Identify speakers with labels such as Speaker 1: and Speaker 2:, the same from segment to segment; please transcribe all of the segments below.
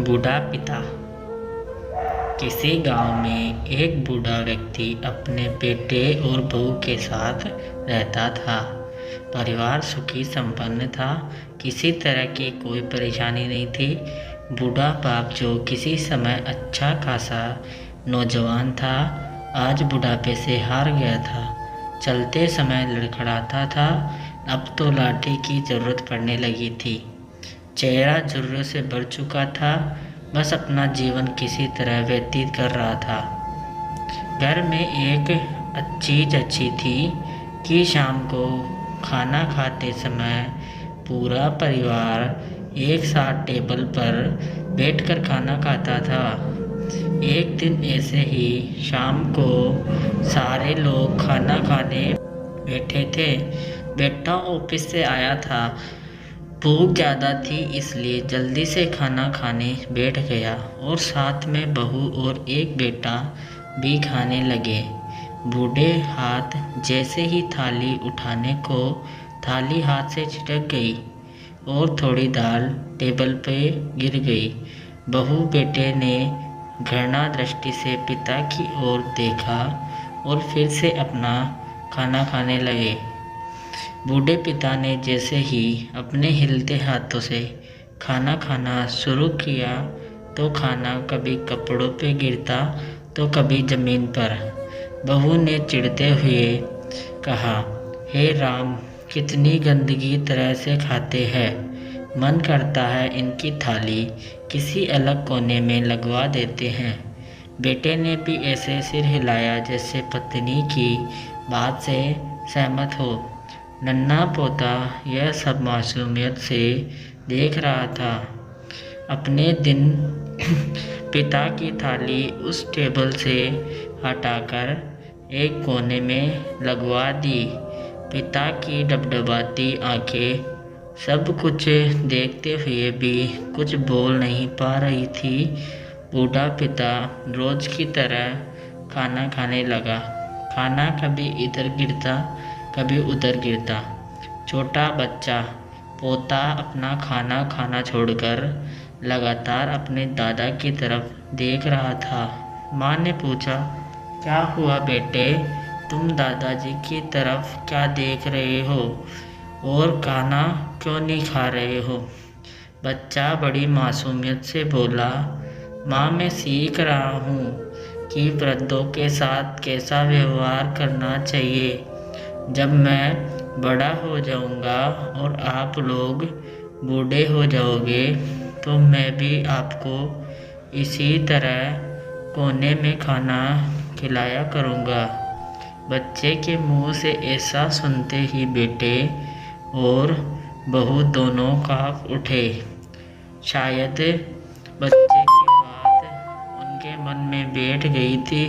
Speaker 1: बूढ़ा पिता। किसी गांव में एक बूढ़ा व्यक्ति अपने बेटे और बहू के साथ रहता था। परिवार सुखी संपन्न था, किसी तरह की कोई परेशानी नहीं थी। बूढ़ा बाप जो किसी समय अच्छा खासा नौजवान था, आज बुढ़ापे से हार गया था। चलते समय लड़खड़ाता था, अब तो लाठी की जरूरत पड़ने लगी थी। चेहरा झुर्रियों से भर चुका था, बस अपना जीवन किसी तरह व्यतीत कर रहा था। घर में एक चीज़ अच्छी थी कि शाम को खाना खाते समय पूरा परिवार एक साथ टेबल पर बैठकर खाना खाता था। एक दिन ऐसे ही शाम को सारे लोग खाना खाने बैठे थे। बेटा ऑफिस से आया था, भूख ज़्यादा थी इसलिए जल्दी से खाना खाने बैठ गया और साथ में बहू और एक बेटा भी खाने लगे। बूढ़े हाथ जैसे ही थाली उठाने को थाली हाथ से छिटक गई और थोड़ी दाल टेबल पे गिर गई। बहू बेटे ने घृणा दृष्टि से पिता की ओर देखा और फिर से अपना खाना खाने लगे। बूढ़े पिता ने जैसे ही अपने हिलते हाथों से खाना खाना शुरू किया तो खाना कभी कपड़ों पे गिरता तो कभी ज़मीन पर। बहू ने चिढ़ते हुए कहा, हे राम, कितनी गंदगी तरह से खाते हैं, मन करता है इनकी थाली किसी अलग कोने में लगवा देते हैं। बेटे ने भी ऐसे सिर हिलाया जैसे पत्नी की बात से सहमत हो। नन्हा पोता यह सब मासूमियत से देख रहा था। अपने दिन पिता की थाली उस टेबल से हटाकर एक कोने में लगवा दी। पिता की डबडबाती आंखें सब कुछ देखते हुए भी कुछ बोल नहीं पा रही थी। बूढ़ा पिता रोज की तरह खाना खाने लगा। खाना कभी इधर गिरता कभी उधर गिरता। छोटा बच्चा पोता अपना खाना खाना छोड़कर लगातार अपने दादा की तरफ देख रहा था। माँ ने पूछा, क्या हुआ बेटे, तुम दादाजी की तरफ क्या देख रहे हो और खाना क्यों नहीं खा रहे हो? बच्चा बड़ी मासूमियत से बोला, माँ मैं सीख रहा हूँ कि वृद्धों के साथ कैसा व्यवहार करना चाहिए। जब मैं बड़ा हो जाऊँगा और आप लोग बूढ़े हो जाओगे तो मैं भी आपको इसी तरह कोने में खाना खिलाया करूँगा। बच्चे के मुंह से ऐसा सुनते ही बेटे और बहू दोनों काँप उठे। शायद बच्चे की बात उनके मन में बैठ गई थी,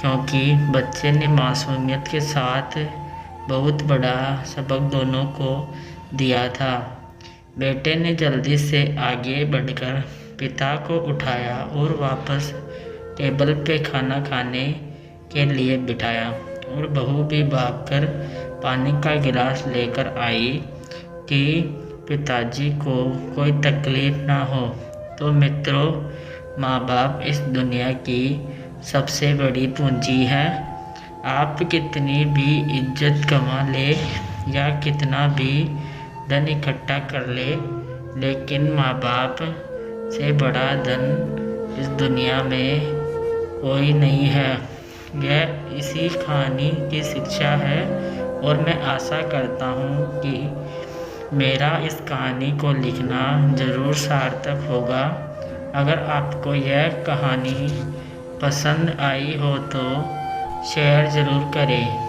Speaker 1: क्योंकि बच्चे ने मासूमियत के साथ बहुत बड़ा सबक दोनों को दिया था। बेटे ने जल्दी से आगे बढ़कर पिता को उठाया और वापस टेबल पे खाना खाने के लिए बिठाया और बहू भी भागकर पानी का गिलास लेकर आई कि पिताजी को कोई तकलीफ ना हो। तो मित्रों, माँ बाप इस दुनिया की सबसे बड़ी पूंजी है। आप कितनी भी इज्जत कमा ले या कितना भी धन इकट्ठा कर ले, लेकिन माँ बाप से बड़ा धन इस दुनिया में कोई नहीं है। यह इसी कहानी की शिक्षा है और मैं आशा करता हूँ कि मेरा इस कहानी को लिखना ज़रूर सार्थक होगा। अगर आपको यह कहानी पसंद आई हो तो शेयर ज़रूर करें।